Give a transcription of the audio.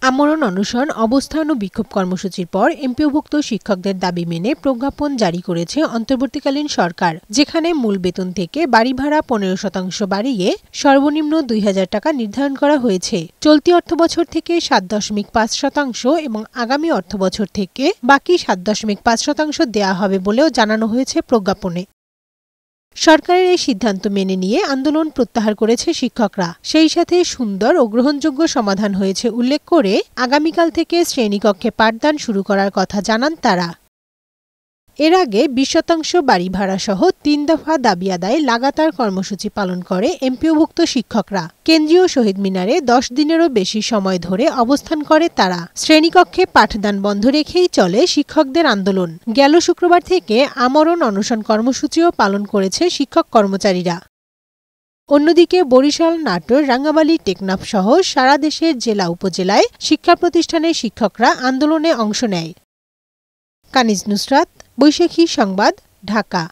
আমরণ অনশন, অবস্থান ও বিক্ষোভ কর্মসূচির পর এমপিওভুক্ত শিক্ষকদের দাবি মেনে প্রজ্ঞাপন জারি করেছে অন্তর্বর্তীকালীন সরকার, যেখানে মূল বেতন থেকে বাড়ি ভাড়া ১৫% বাড়িয়ে সর্বনিম্ন ২,০০০ টাকা নির্ধারণ করা হয়েছে। চলতি অর্থবছর থেকে ৭.৫% এবং আগামী অর্থবছর থেকে বাকি ৭.৫% দেয়া হবে বলেও জানানো হয়েছে প্রজ্ঞাপনে। সরকারের এই সিদ্ধান্ত মেনে নিয়ে আন্দোলন প্রত্যাহার করেছে শিক্ষকরা। সেই সাথে সুন্দর ও গ্রহণযোগ্য সমাধান হয়েছে উল্লেখ করে আগামীকাল থেকে শ্রেণীকক্ষে পাঠদান শুরু করার কথা জানান তারা। এর আগে ২০% বাড়ি ভাড়া সহ ৩ দফা দাবি আদায়ে লাগাতার কর্মসূচি পালন করে এমপিওভুক্ত শিক্ষকরা। কেন্দ্রীয় শহীদ মিনারে ১০ দিনেরও বেশি সময় ধরে অবস্থান করে তারা। শ্রেণীকক্ষে পাঠদান বন্ধ রেখেই চলে শিক্ষকদের আন্দোলন। গেল শুক্রবার থেকে আমরণ অনশন কর্মসূচিও পালন করেছে শিক্ষক কর্মচারীরা। অন্যদিকে বরিশাল, নাটোর, রাঙ্গামালী, টেকনাফ সহ সারা দেশের জেলা উপজেলায় শিক্ষা প্রতিষ্ঠানের শিক্ষকরা আন্দোলনে অংশ নেয়। কানিজ নুসরাত, বৈশাখী সংবাদ, ঢাকা।